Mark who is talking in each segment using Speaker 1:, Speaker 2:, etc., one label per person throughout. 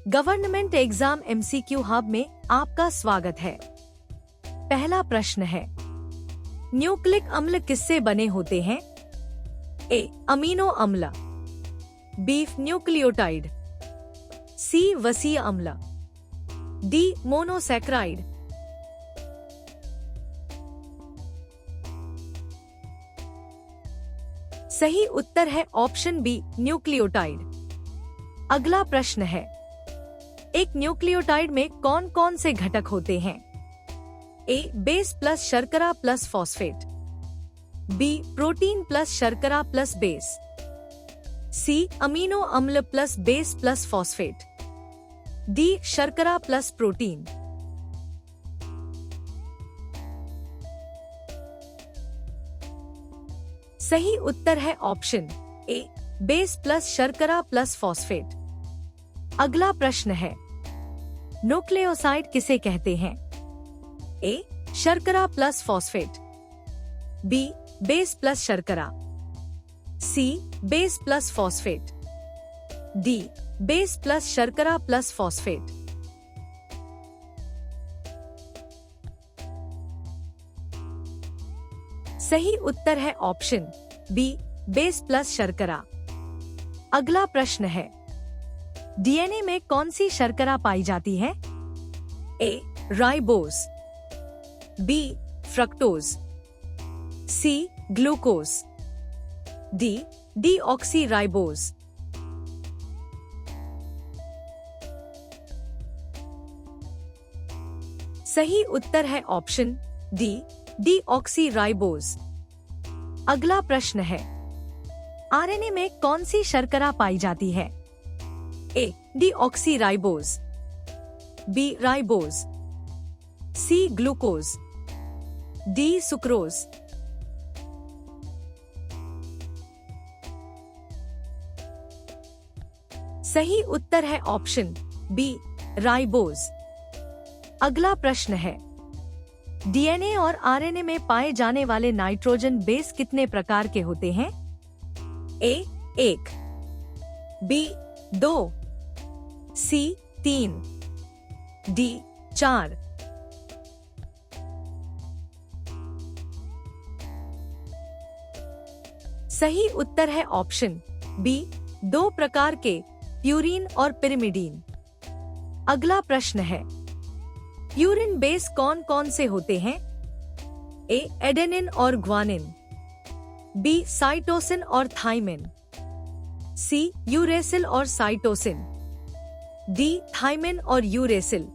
Speaker 1: Government exam MCQ hub में आपका स्वागत है। पहला प्रश्न है, न्यूक्लिक अम्ल किससे बने होते हैं? ए. अमीनो अम्ल, बी. न्यूक्लियोटाइड, सी. वसीय अम्ल, डी. मोनोसैकराइड। सही उत्तर है ऑप्शन बी, न्यूक्लियोटाइड। अगला प्रश्न है, एक न्यूक्लियोटाइड में कौन कौन से घटक होते हैं? ए. बेस प्लस शर्करा plus phosphate, B. Protein plus शर्करा प्लस बेस, सी. अमीनो अम्ल plus base plus phosphate, D. शर्करा प्लस प्रोटीन। सही उत्तर है ऑप्शन ए, बेस प्लस शर्करा प्लस फॉस्फेट। अगला प्रश्न है, न्यूक्लियोसाइड किसे कहते हैं? ए. शर्करा plus phosphate, B. Base plus शर्करा, C. Base plus phosphate, D. Base plus शर्करा प्लस फॉस्फेट। सही उत्तर है ऑप्शन बी, बेस प्लस शर्करा। अगला प्रश्न है, डीएनए में कौन सी शर्करा पाई जाती है? A. Ribose, B. Fructose, C. Glucose, D. Deoxyribose. सही उत्तर है ऑप्शन डी, डीऑक्सीराइबोज। अगला प्रश्न है, आरएनए में कौन सी शर्करा पाई जाती है? A. Deoxyribose, B. Ribose, C. Glucose, D. Sucrose. सही उत्तर है ऑप्शन बी, राइबोज। अगला प्रश्न है, डीएनए और आरएनए में पाए जाने वाले नाइट्रोजन बेस कितने प्रकार के होते हैं? ए. 1, बी. 2, सी. 3, डी. 4। सही उत्तर है ऑप्शन बी, 2 प्रकार के, प्यूरिन और पिरिमिडीन। अगला प्रश्न है, प्यूरिन बेस कौन कौन से होते हैं? ए. एडेनिन और ग्वानिन, बी. साइटोसिन और थाइमिन, सी. यूरेसिल और साइटोसिन, डी. थाइमिन और यूरेसिल।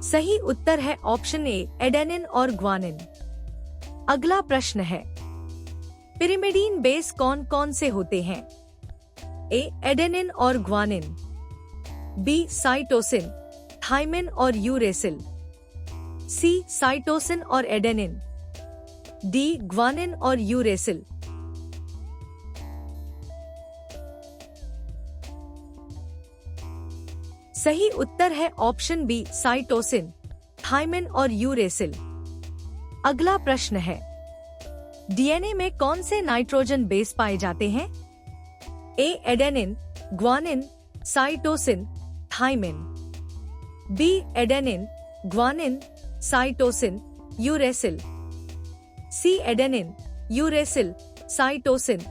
Speaker 1: सही उत्तर है ऑप्शन ए, एडेनिन और ग्वानिन। अगला प्रश्न है, पिरिमिडीन बेस कौन कौन से होते हैं? ए. एडेनिन और ग्वानिन, बी. साइटोसिन, थाइमिन और यूरेसिल, सी. साइटोसिन और एडेनिन, डी. ग्वानिन और यूरेसिल। सही उत्तर है ऑप्शन बी, साइटोसिन, थाइमिन और यूरेसिल। अगला प्रश्न है, डीएनए में कौन से नाइट्रोजन बेस पाए जाते हैं? A. Adenine, guanine, cytosine, thymine, B. Adenine, guanine, cytosine, uracil, C. Adenine, uracil, cytosine,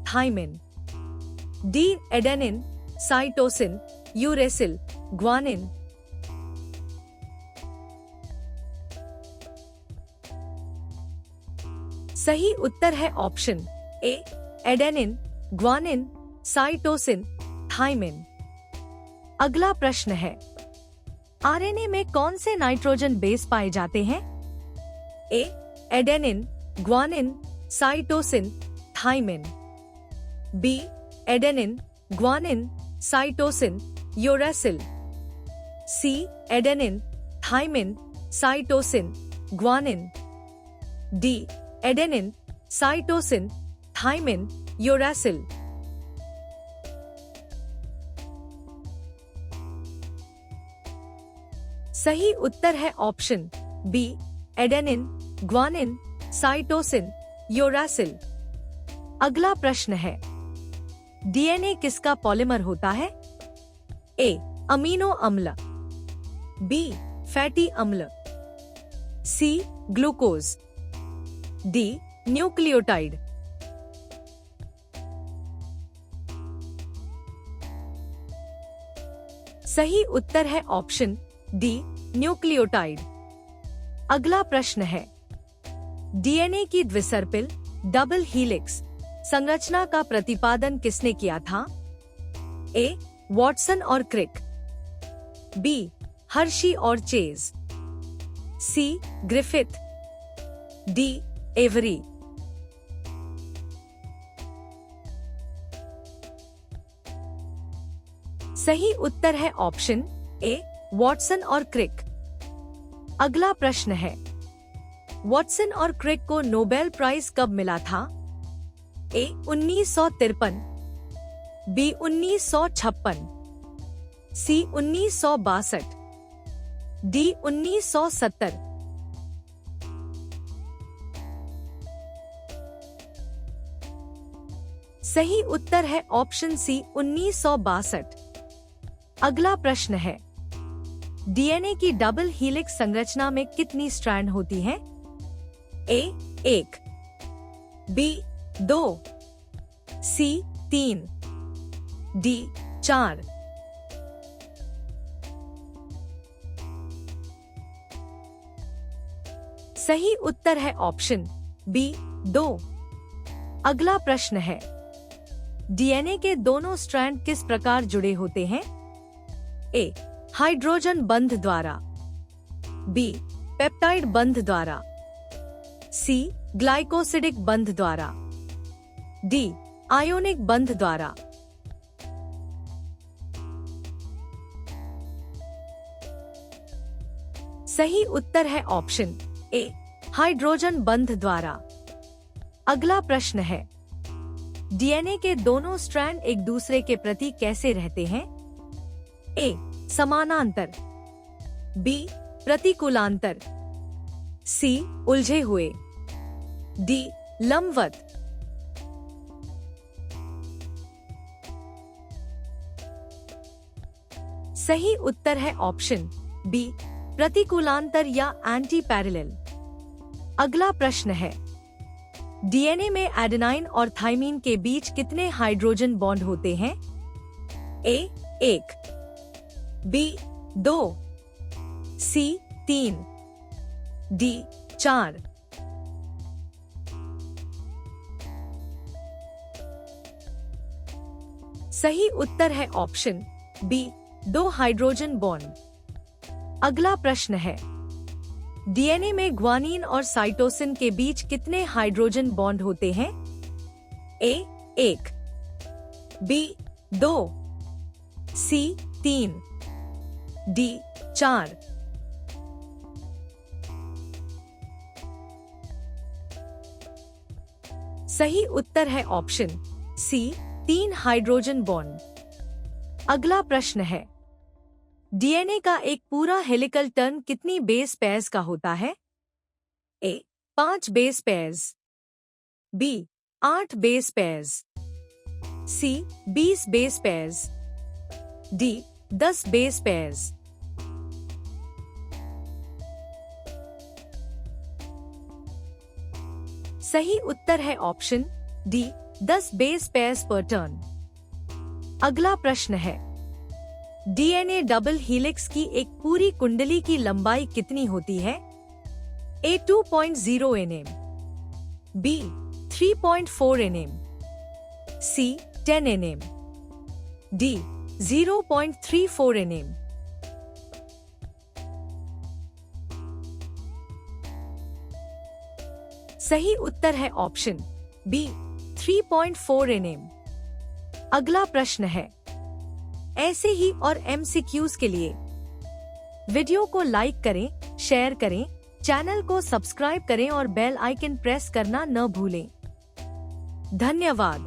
Speaker 1: thymine, D. Adenine, cytosine, uracil, guanine. सही उत्तर है option A, adenine, guanine, cytosine, thymine. अगला प्रश्न है, आरएनए में कौन से नाइट्रोजन बेस पाए जाते हैं? A. Adenine, guanine, cytosine, thymine, B. Adenine, guanine, cytosine, uracil, C. Adenine, thymine, cytosine, guanine, D. Adenine, cytosine, thymine, uracil. सही उत्तर है option B, adenine, guanine, cytosine, uracil. अगला प्रश्न है, डीएनए किसका पॉलीमर होता है? ए अमीनो अम्ल, बी फैटी अम्ल, सी ग्लूकोज, डी न्यूक्लियोटाइड। सही उत्तर है ऑप्शन डी न्यूक्लियोटाइड। अगला प्रश्न है, डीएनए की द्विसर्पिल डबल हीलिक्स संरचना का प्रतिपादन किसने किया था? ए वॉटसन और क्रिक, बी हर्शी और चेज, सी ग्रिफिथ, डी एवरी। सही उत्तर है ऑप्शन ए वॉटसन और क्रिक। अगला प्रश्न है, वॉटसन और क्रिक को नोबेल प्राइज कब मिला था? ए 1953, बी 1956, सी 1962, डी 1970। सही उत्तर है ऑप्शन सी 1962। अगला प्रश्न है, डीएनए की डबल हीलिक्स संरचना में कितनी स्ट्रैंड होती हैं? ए 1, बी 2, सी 3, डी 4। सही उत्तर है ऑप्शन बी 2। अगला प्रश्न है, डीएनए के दोनों स्ट्रैंड किस प्रकार जुड़े होते हैं? ए हाइड्रोजन बंध द्वारा, बी पेप्टाइड बंध द्वारा, सी ग्लाइकोसिडिक बंध द्वारा, डी आयोनिक बंध द्वारा। सही उत्तर है ऑप्शन ए हाइड्रोजन बंध द्वारा। अगला प्रश्न है, डीएनए के दोनों स्ट्रैंड एक दूसरे के प्रति कैसे रहते हैं? ए समानांतर, बी प्रतिकूलांतर, सी उलझे हुए, डी लंबवत। सही उत्तर है ऑप्शन बी प्रतिकूलांतर या एंटी पैरेलल। अगला प्रश्न है, डीएनए में एडेनाइन और थाइमीन के बीच कितने हाइड्रोजन बॉन्ड होते हैं? ए 1, बी 2, सी 3, डी 4। सही उत्तर है ऑप्शन बी 2 हाइड्रोजन बॉन्ड। अगला प्रश्न है, डीएनए में ग्वानिन और साइटोसिन के बीच कितने हाइड्रोजन बॉन्ड होते हैं? ए 1, बी 2, सी 3, डी 4। सही उत्तर है ऑप्शन सी 3 हाइड्रोजन बॉन्ड। अगला प्रश्न है, डीएनए का एक पूरा हेलिकल टर्न कितनी बेस पेयर्स का होता है? A 5 base pairs, B 8 base pairs, C 20 base pairs, D 10 base pairs. सही उत्तर है option D 10 base pairs per turn. अगला प्रश्न है, डीएनए डबल हीलिक्स की एक पूरी कुंडली की लंबाई कितनी होती है? ए 2.0 nm, बी 3.4 nm, सी 10 nm, डी 0.34 nm। सही उत्तर है ऑप्शन बी 3.4 nm। अगला प्रश्न है, ऐसे ही और एमसीक्यूज के लिए वीडियो को लाइक करें, शेयर करें, चैनल को सब्सक्राइब करें और बेल आइकन प्रेस करना न भूलें। धन्यवाद।